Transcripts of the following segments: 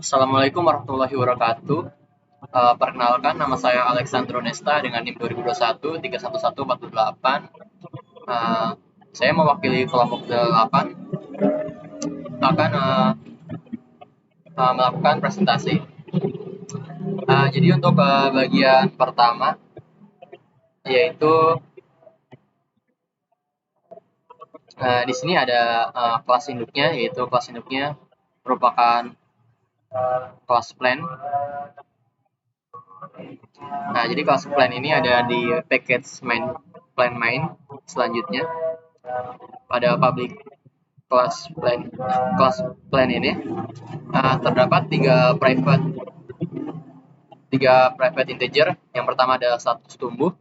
Assalamualaikum warahmatullahi wabarakatuh. Perkenalkan, nama saya Alexandro Nesta dengan NIM 2021 31148. Saya mewakili kelompok 8 akan melakukan presentasi. Jadi untuk bagian pertama yaitu di sini ada kelas induknya, yaitu kelas induknya merupakan kelas plan. Jadi kelas plan ini ada di package main plan main. Selanjutnya pada public kelas plan ini terdapat tiga private integer. Yang pertama ada status tumbuh,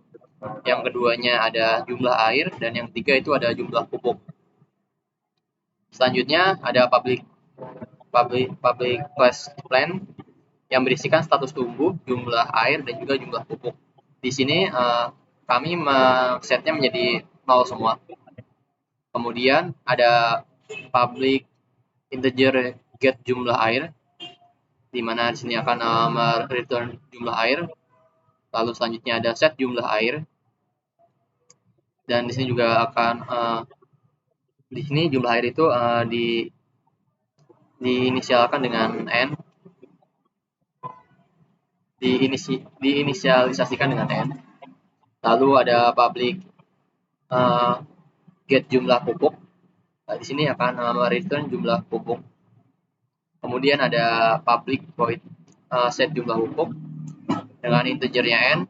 yang keduanya ada jumlah air, dan yang ketiga itu ada jumlah pupuk. Selanjutnya ada public class plan yang berisikan status tumbuh, jumlah air, dan juga jumlah pupuk. Di sini kami setnya menjadi 0 semua. Kemudian ada public integer get jumlah air, di mana di sini akan return jumlah air. Lalu selanjutnya ada set jumlah air, dan di sini juga akan di sini jumlah air itu diinisialkan dengan n, diinisialisasikan dengan n. Lalu ada public get jumlah pupuk. Di sini akan return jumlah pupuk. Kemudian ada public void set jumlah pupuk dengan integernya n,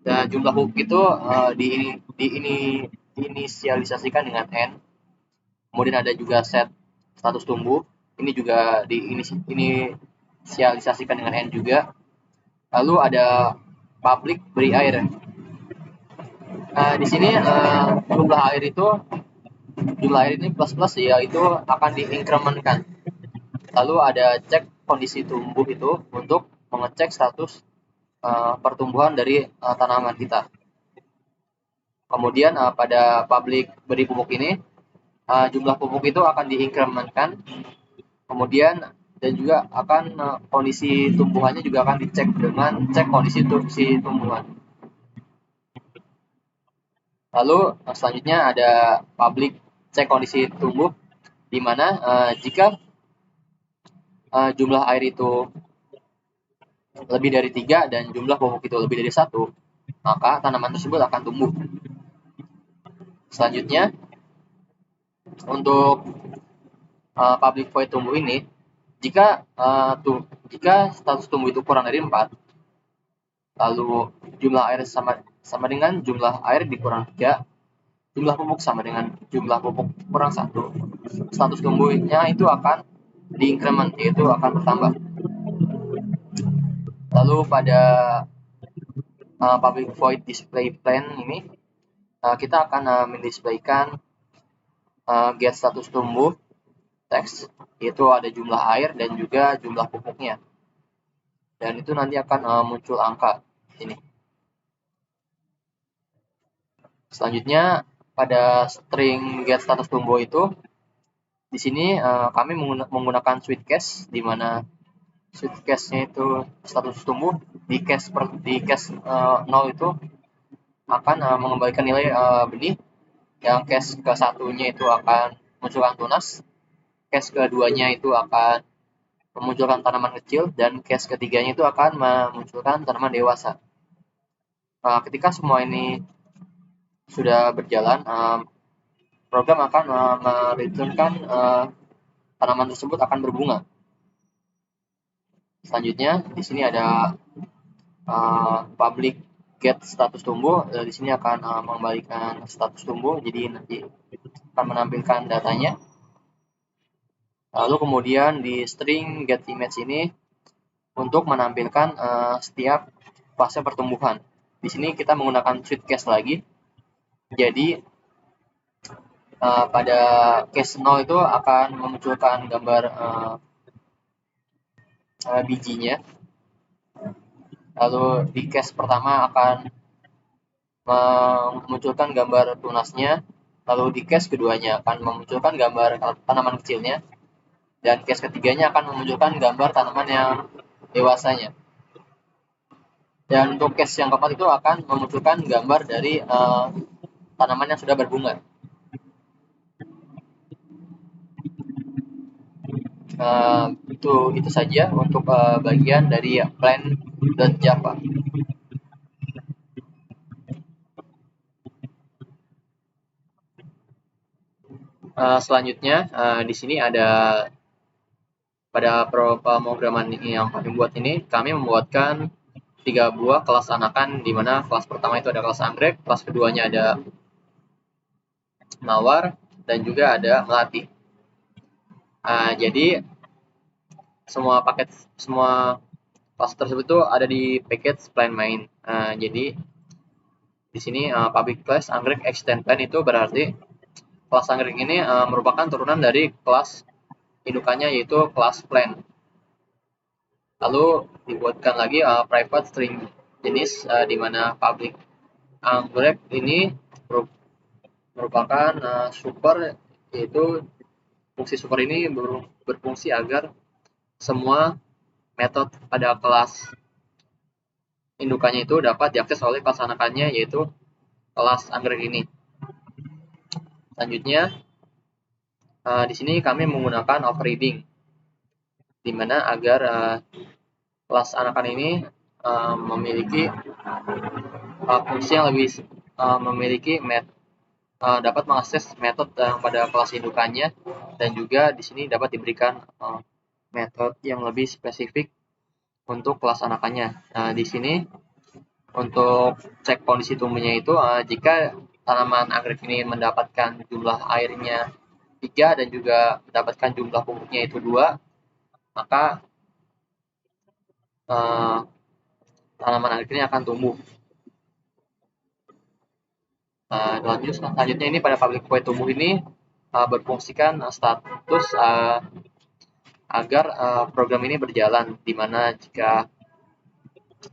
dan jumlah pupuk itu diinisialisasikan dengan n. Kemudian ada juga set status tumbuh, ini juga diinisialisasikan dengan n juga. Lalu ada public beri air. Di sini jumlah air ini plus yaitu akan diinkrementkan. Lalu ada cek kondisi tumbuh itu untuk mengecek status pertumbuhan dari tanaman kita. Kemudian pada public beri pupuk ini jumlah pupuk itu akan diinkrementkan. Kemudian dan juga akan kondisi tumbuhannya juga akan dicek dengan cek kondisi tumbuhan. Lalu selanjutnya ada public cek kondisi tumbuh, di mana jika jumlah air itu lebih dari 3 dan jumlah pupuk itu lebih dari 1, maka tanaman tersebut akan tumbuh. Selanjutnya untuk public void tumbuh ini, jika status tumbuh itu kurang dari 4, lalu jumlah air sama dengan jumlah air dikurang 3, jumlah pupuk sama dengan jumlah pupuk kurang 1, status tumbuhnya itu akan diinkremen, yaitu akan bertambah. Lalu pada public void display plan ini kita akan mendisplaykan get status tumbuh teks, yaitu ada jumlah air dan juga jumlah pupuknya, dan itu nanti akan muncul angka ini. Selanjutnya pada string get status tumbuh itu, di sini kami menggunakan switch case, di mana switch case-nya itu status tumbuh di case 0 itu akan mengembalikan nilai benih, yang case ke-1-nya itu akan munculkan tunas, case keduanya itu akan memunculkan tanaman kecil, dan case ketiganya itu akan memunculkan tanaman dewasa. Ketika semua ini sudah berjalan, program akan mereturnkan tanaman tersebut akan berbunga. Selanjutnya di sini ada public get status tumbuh, di sini akan mengembalikan status tumbuh, jadi nanti akan menampilkan datanya. Lalu kemudian di string get image ini untuk menampilkan setiap fase pertumbuhan. Di sini kita menggunakan SweetCase lagi. Jadi pada case 0 itu akan memunculkan gambar bijinya. Lalu di case pertama akan memunculkan gambar tunasnya. Lalu di case keduanya akan memunculkan gambar tanaman kecilnya. Dan case ketiganya akan memunculkan gambar tanaman yang dewasanya. Dan untuk case yang keempat itu akan memunculkan gambar dari tanaman yang sudah berbunga. Itu saja untuk bagian dari plan.java. Selanjutnya di sini ada pada pemrograman yang kami buat ini, kami membuatkan 3 buah kelas anakan, di mana kelas pertama itu ada kelas anggrek, kelas keduanya ada mawar, dan juga ada melati. Jadi semua kelas tersebut itu ada di package plan main. Jadi di sini public class anggrek extend plan itu berarti kelas anggrek ini merupakan turunan dari kelas indukannya, yaitu kelas plan. Lalu dibuatkan lagi private string jenis, di mana public anggrek ini merupakan super, yaitu fungsi super ini berfungsi agar semua metode pada kelas indukannya itu dapat diakses oleh kelas anakannya, yaitu kelas anggrek ini. Selanjutnya di sini kami menggunakan overriding, di mana agar kelas anakan ini memiliki fungsi yang lebih dapat mengakses metode pada kelas indukannya, dan juga di sini dapat diberikan metode yang lebih spesifik untuk kelas anakannya. Di sini untuk cek kondisi tumbuhnya itu jika tanaman anggrek ini mendapatkan jumlah airnya 3 dan juga mendapatkan jumlah pupuknya itu 2, maka tanaman anggrek ini akan tumbuh. Selanjutnya ini pada public void tumbuh ini berfungsikan status agar program ini berjalan, di mana jika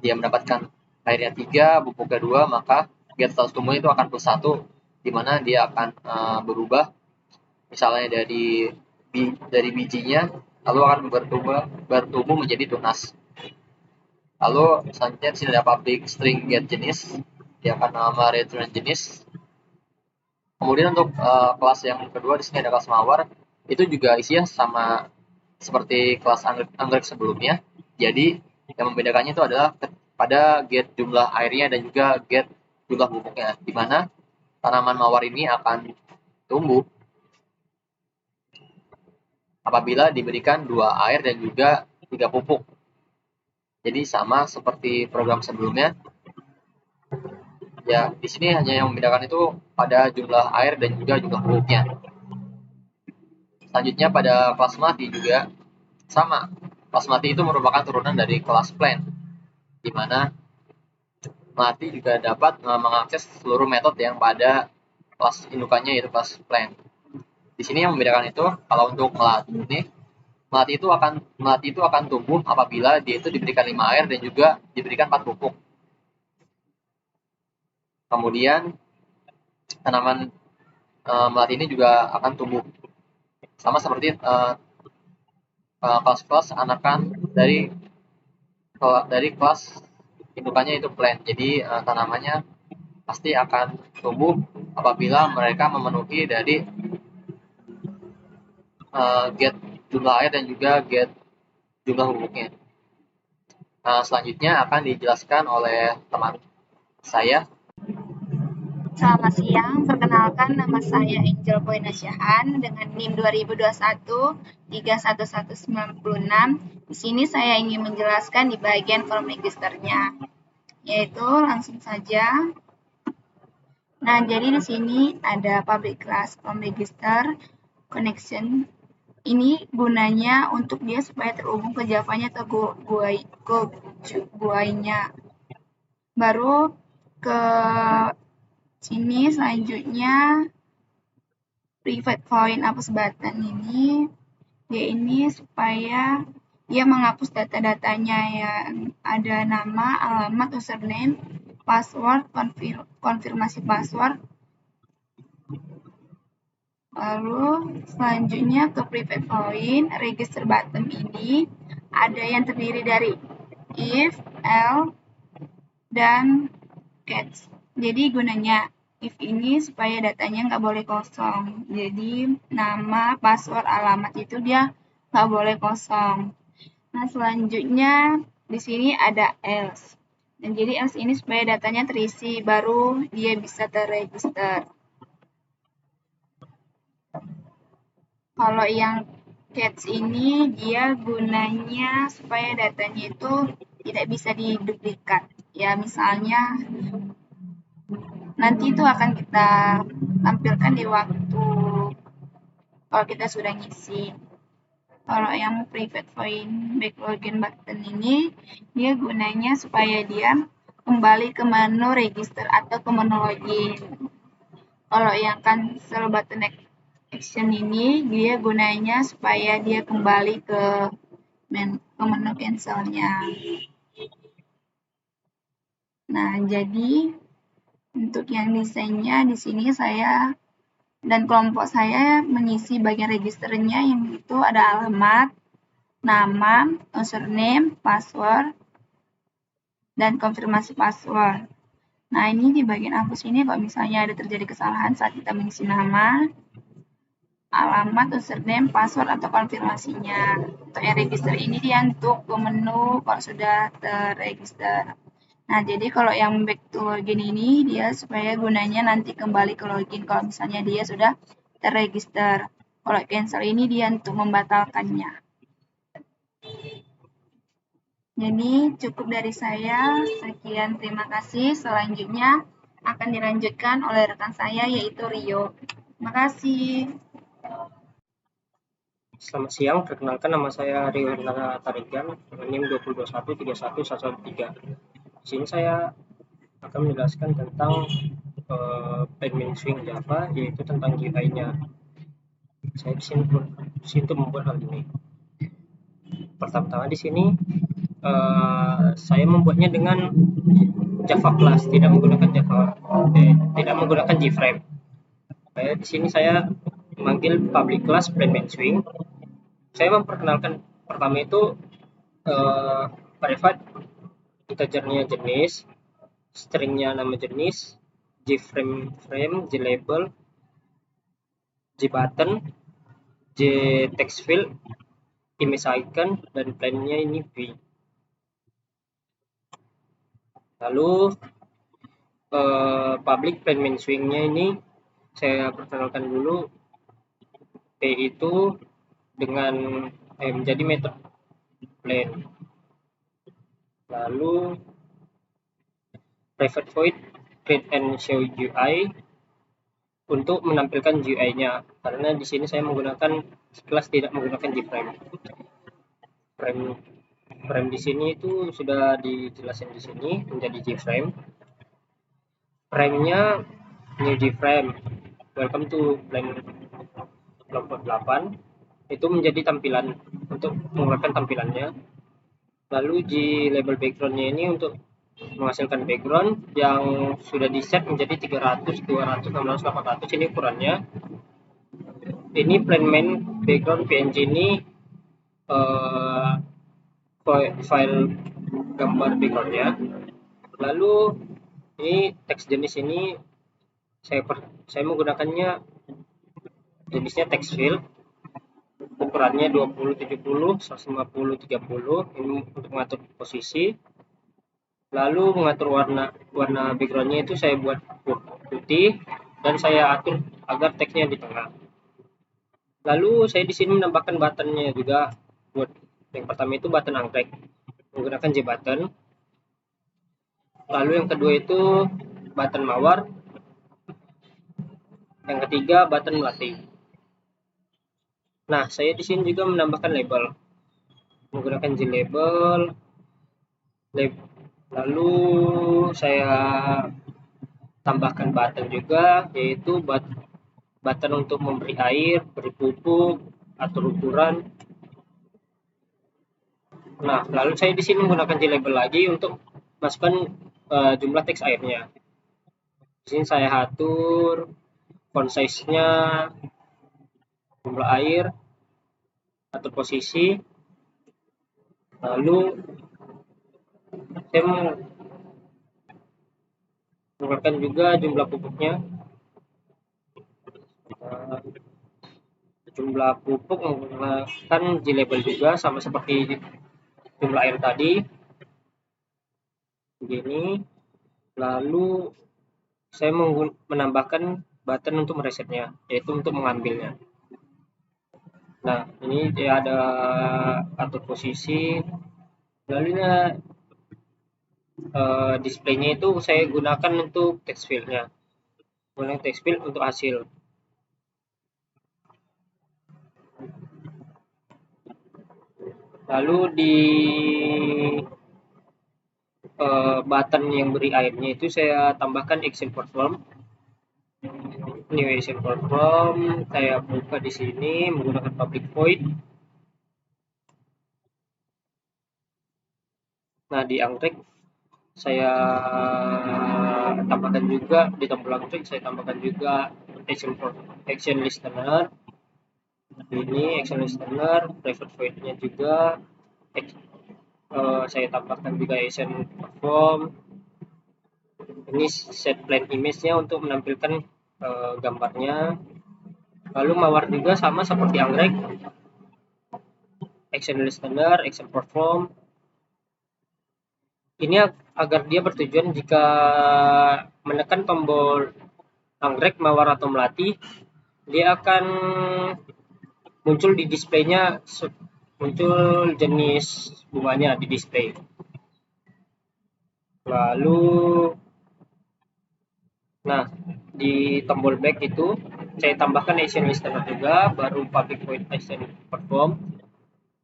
dia mendapatkan airnya 3, pupuknya 2, maka get status tumbuh itu akan +1, di mana dia akan berubah misalnya dari bijinya, lalu akan bertumbuh menjadi tunas. Lalu selanjutnya di sini ada public string get jenis, dia akan nama return jenis. Kemudian untuk kelas yang kedua di sini ada kelas mawar, itu juga isinya sama seperti kelas anggrek sebelumnya. Jadi yang membedakannya itu adalah pada get jumlah airnya dan juga get jumlah pupuknya, di mana tanaman mawar ini akan tumbuh apabila diberikan 2 air dan juga 3 pupuk. Jadi sama seperti program sebelumnya. Ya, di sini hanya yang membedakan itu pada jumlah air dan juga jumlah pupuknya. Selanjutnya pada kelas mati juga sama. Kelas mati itu merupakan turunan dari kelas plan, di mana melati juga dapat mengakses seluruh metode yang pada kelas indukannya, yaitu kelas plan. Di sini yang membedakan itu, kalau untuk melati itu akan tumbuh apabila dia itu diberikan 5 air dan juga diberikan 4 pupuk. Kemudian tanaman melati ini juga akan tumbuh sama seperti kelas-kelas anakan dari kelas indukannya itu plant. Jadi tanamannya pasti akan tumbuh apabila mereka memenuhi dari get jumlah air dan juga get jumlah pupuknya. Selanjutnya akan dijelaskan oleh teman saya. Selamat siang, perkenalkan nama saya Angel Poinasyahan dengan NIM 2021 31196. Di sini saya ingin menjelaskan di bagian form registernya. yaitu langsung saja. Nah, jadi di sini ada public class from register connection. Ini gunanya untuk dia supaya terhubung ke Java-nya atau GUI-nya. Baru ke sini selanjutnya private void hapus button ini dia ini supaya dia menghapus data-datanya yang ada nama, alamat, username, password, konfirmasi password. Lalu selanjutnya ke private void register button ini ada yang terdiri dari if, else, dan catch. Jadi gunanya if ini supaya datanya nggak boleh kosong. Jadi nama, password, alamat itu dia nggak boleh kosong. Nah, selanjutnya di sini ada else. Dan jadi else ini supaya datanya terisi, baru dia bisa terregister. Kalau yang catch ini dia gunanya supaya datanya itu tidak bisa diduplikat. Ya, misalnya nanti itu akan kita tampilkan di waktu kalau kita sudah ngisi. Kalau yang private void back login button ini dia gunanya supaya dia kembali ke menu register atau ke menu login. Kalau yang cancel button action ini dia gunanya supaya dia kembali ke menu cancelnya. Nah, jadi untuk yang desainnya di sini saya dan kelompok saya mengisi bagian registernya yang itu ada alamat, nama, username, password, dan konfirmasi password. Nah, ini di bagian hapus ini kalau misalnya ada terjadi kesalahan saat kita mengisi nama, alamat, username, password, atau konfirmasinya. Untuk yang register ini dia untuk ke menu kalau sudah terregister. Nah, jadi kalau yang back to login ini dia supaya gunanya nanti kembali ke login kalau misalnya dia sudah terregister. Kalau cancel ini dia untuk membatalkannya. Jadi cukup dari saya. Sekian, terima kasih. Selanjutnya akan dilanjutkan oleh rekan saya yaitu Rio. Terima kasih. Selamat siang, perkenalkan nama saya Rio Hendra Tarigan, dengan NIM 2021311113. Di sini saya akan menjelaskan tentang plain swing Java, yaitu tentang GUI-nya. Saya di sini untuk membuat hal ini. Pertama-tama di sini saya membuatnya dengan Java Class, tidak menggunakan JFrame. Di sini saya memanggil public class plain swing. Saya memperkenalkan pertama itu private integernya jenis, stringnya nama jenis, JFrame, JLabel, JButton, JTextField, image icon, dan plainnya ini V. Lalu public plain swingnya ini saya perkenalkan dulu. P itu dengan menjadi method plain. Lalu private void create and show GUI untuk menampilkan GUI-nya, karena di sini saya menggunakan kelas tidak menggunakan JFrame. Frame di sini itu sudah dijelaskan di sini menjadi JFrame. Frame-nya new JFrame. Welcome to Plain kelompok 8. Itu menjadi tampilan untuk mengeluarkan tampilannya. Lalu di label background-nya ini untuk menghasilkan background yang sudah di set menjadi 300, 200, 600, 800 ini ukurannya. Ini plain main background PNG ini file gambar backgroundnya. Lalu ini teks jenis ini saya menggunakannya jenisnya text field, ukurannya 2070, 150, 30. Ini untuk mengatur posisi. Lalu mengatur warna backgroundnya itu saya buat putih dan saya atur agar teksnya di tengah. Lalu saya di sini menambahkan buttonnya juga. Buat yang pertama itu button anggrek menggunakan JButton. Lalu yang kedua itu button mawar. Yang ketiga button melatih. Nah, saya di sini juga menambahkan label. Menggunakan JLabel. Lalu saya tambahkan button juga, yaitu button untuk memberi air, beri pupuk, atur ukuran. Nah, lalu saya di sini menggunakan JLabel lagi untuk masukkan jumlah teks airnya. Di sini saya atur font size-nya, jumlah air, atur posisi. Lalu saya menggunakan juga jumlah pupuknya. Jumlah pupuk menggunakan JLabel juga, sama seperti jumlah air tadi. Begini. Lalu saya menambahkan button untuk meresetnya, yaitu untuk mengambilnya. Nah, ini dia ada atur posisi. Lalu displaynya itu saya gunakan untuk text field-nya. Gunakan text field untuk hasil. Lalu di button yang beri airnya itu saya tambahkan action perform. New action perform saya buka di sini menggunakan public void. Nah, di anggrek saya tambahkan juga, di tombol anggrek saya tambahkan juga action listener. Ini action listener, private void-nya juga saya tambahkan juga action perform. Ini set plain image-nya untuk menampilkan gambarnya. Lalu mawar juga sama seperti anggrek, action listener, action perform. Ini agar dia bertujuan jika menekan tombol anggrek, mawar atau melati, dia akan muncul di display-nya, muncul jenis bunganya di display. Lalu nah, di tombol back itu saya tambahkan action listener juga, baru public void action perform,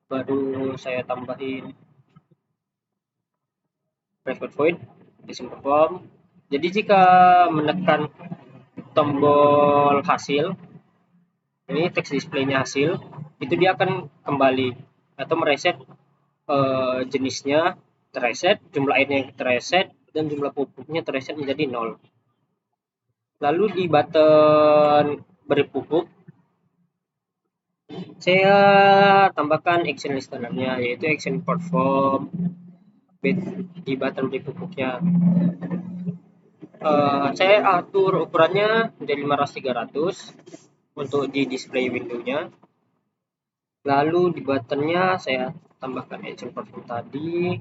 baru saya tambahin private void action perform. Jadi jika menekan tombol hasil, ini text display-nya hasil, itu dia akan kembali atau mereset jenisnya terreset, jumlah airnya terreset, dan jumlah pupuknya terreset menjadi 0. Lalu di button beri pupuk, saya tambahkan action listener-nya, yaitu action perform di button beri pupuknya. Saya atur ukurannya menjadi 500-300 untuk di display window-nya. Lalu di button-nya saya tambahkan action perform tadi,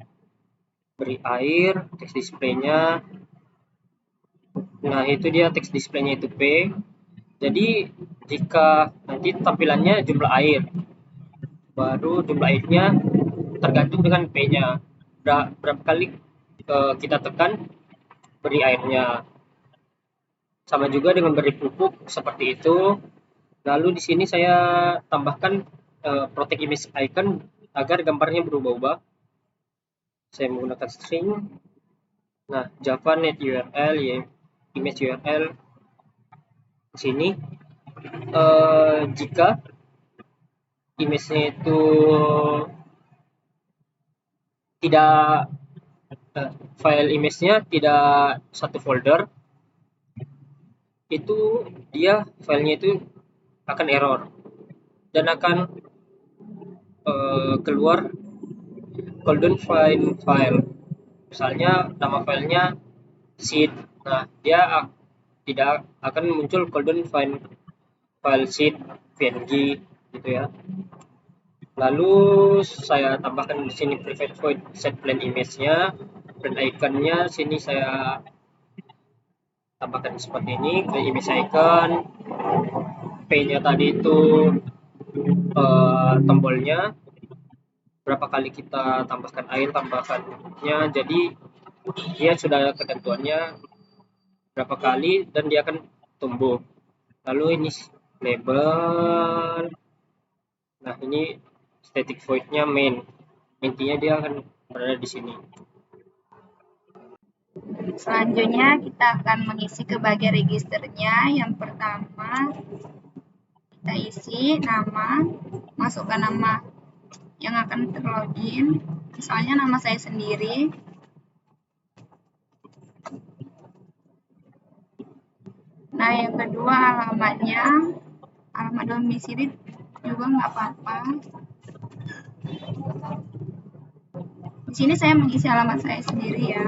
beri air, text display-nya. Nah, itu dia text display-nya itu P. Jadi jika nanti tampilannya jumlah air, baru jumlah airnya tergantung dengan P-nya. Berapa kali kita tekan beri airnya. Sama juga dengan beri pupuk seperti itu. Lalu di sini saya tambahkan protect image icon agar gambarnya berubah-ubah. Saya menggunakan string. Nah, Java net URL ya, image URL di sini. Jika image-nya itu tidak file image-nya tidak satu folder, itu dia filenya itu akan error dan akan keluar golden file. Misalnya nama filenya seed. Nah, dia tidak akan muncul golden file seed png gitu ya. Lalu saya tambahkan di sini private void set plain image-nya, dan icon-nya sini saya tambahkan seperti ini, ke image icon. P-nya tadi itu tombolnya, berapa kali kita tambahkan air, tambahkannya. Jadi dia sudah ada ketentuannya berapa kali dan dia akan tumbuh. Lalu ini label. Nah, ini static void-nya main. Intinya dia akan berada di sini. Selanjutnya kita akan mengisi ke bagian registernya. Yang pertama kita isi nama, masukkan nama yang akan terlogin, misalnya nama saya sendiri. Nah, yang kedua alamatnya, alamat domisili juga nggak apa-apa. Di sini saya mengisi alamat saya sendiri ya.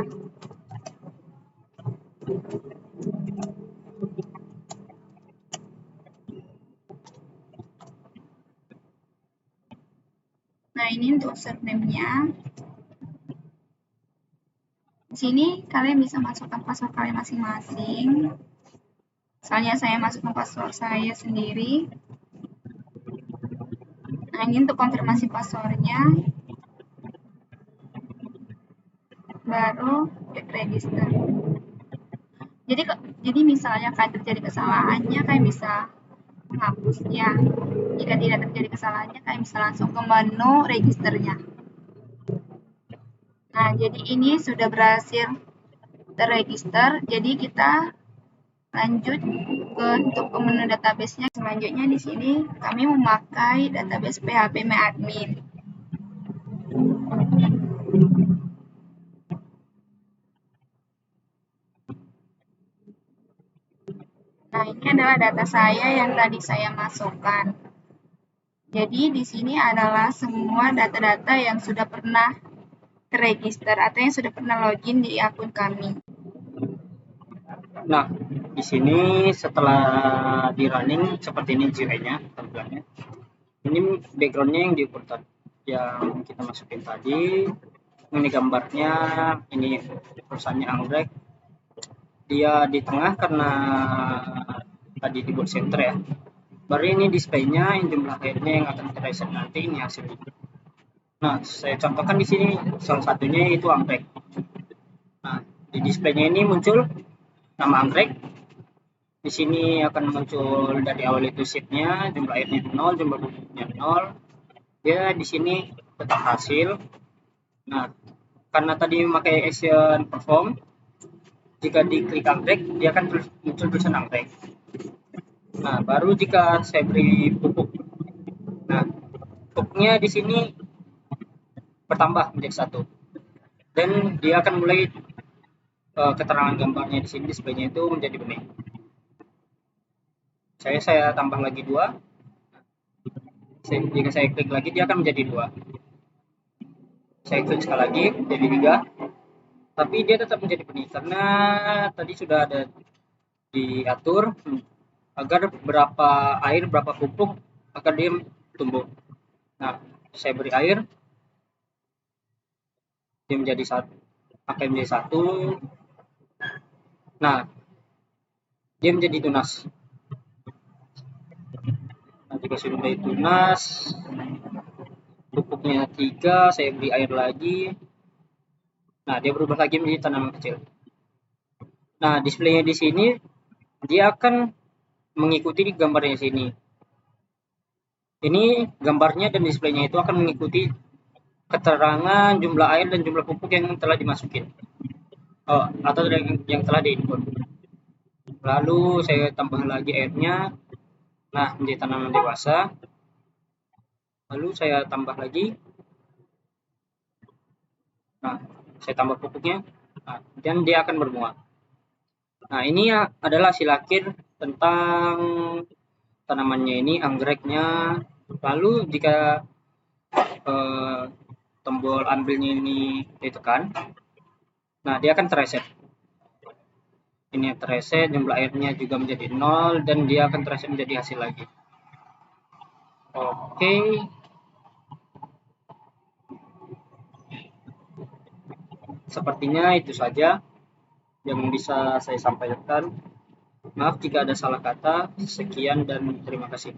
Nah, ini untuk surname-nya. Di sini kalian bisa masukkan password kalian masing-masing. Misalnya saya masukkan password saya sendiri. Nah, ini untuk konfirmasi passwordnya. Baru klik register. Jadi misalnya kalian terjadi kesalahannya, kalian bisa menghapusnya. Jika tidak terjadi kesalahannya, kalian bisa langsung ke menu registernya. Nah, jadi ini sudah berhasil terregister. Jadi kita lanjut untuk ke menu database-nya. Selanjutnya di sini kami memakai database phpMyAdmin. Nah, ini adalah data saya yang tadi saya masukkan. Jadi di sini adalah semua data-data yang sudah pernah terregister atau yang sudah pernah login di akun kami. Nah, di sini setelah di running seperti ini GUI-nya tampilannya. Ini background-nya yang kita masukin tadi. Ini gambarnya, ini perusahaannya Anggrek. Dia di tengah karena tadi di boot center ya. Baru ini display-nya, yang jumlah airnya yang akan kita reset nanti, ini hasilnya. Nah, saya contohkan di sini salah satunya itu Anggrek. Nah, di display-nya ini muncul nama Anggrek. Di sini akan muncul dari awal itu sheet-nya, jumlah airnya 0, jumlah pupuknya 0. Dia di sini tetap hasil. Nah, karena tadi memakai action perform, jika diklik Anggrek, dia akan muncul tulisan Anggrek. Nah, baru jika saya beri pupuk. Nah, pupuknya di sini bertambah menjadi 1. Dan dia akan mulai keterangan gambarnya di sini display-nya itu menjadi bening. Saya tambah lagi 2. Jika saya klik lagi dia akan menjadi 2. Saya klik sekali lagi jadi 3. Tapi dia tetap menjadi bening karena tadi sudah ada diatur agar berapa air, berapa pupuk agar dia tumbuh. Nah, saya beri air, dia menjadi 1, akan menjadi 1. Nah, dia menjadi tunas. Nah, jika sudah menjadi tunas, pupuknya 3, saya beri air lagi. Nah, dia berubah lagi menjadi tanaman kecil. Nah, displaynya di sini dia akan mengikuti gambarnya sini. Ini gambarnya dan displaynya itu akan mengikuti keterangan jumlah air dan jumlah pupuk yang telah dimasukin. Atau yang telah diinput. Lalu saya tambah lagi airnya. Nah, menjadi tanaman dewasa. Lalu saya tambah lagi. Nah, saya tambah pupuknya. Nah, dan dia akan berbunga. Nah, ini adalah hasil akhir tentang tanamannya ini, anggreknya. Lalu jika tombol ambilnya ini ditekan, nah dia akan terreset. Ini terreset, jumlah airnya juga menjadi 0 dan dia akan terreset menjadi hasil lagi. Oke. Sepertinya itu saja yang bisa saya sampaikan. Maaf jika ada salah kata. Sekian dan terima kasih.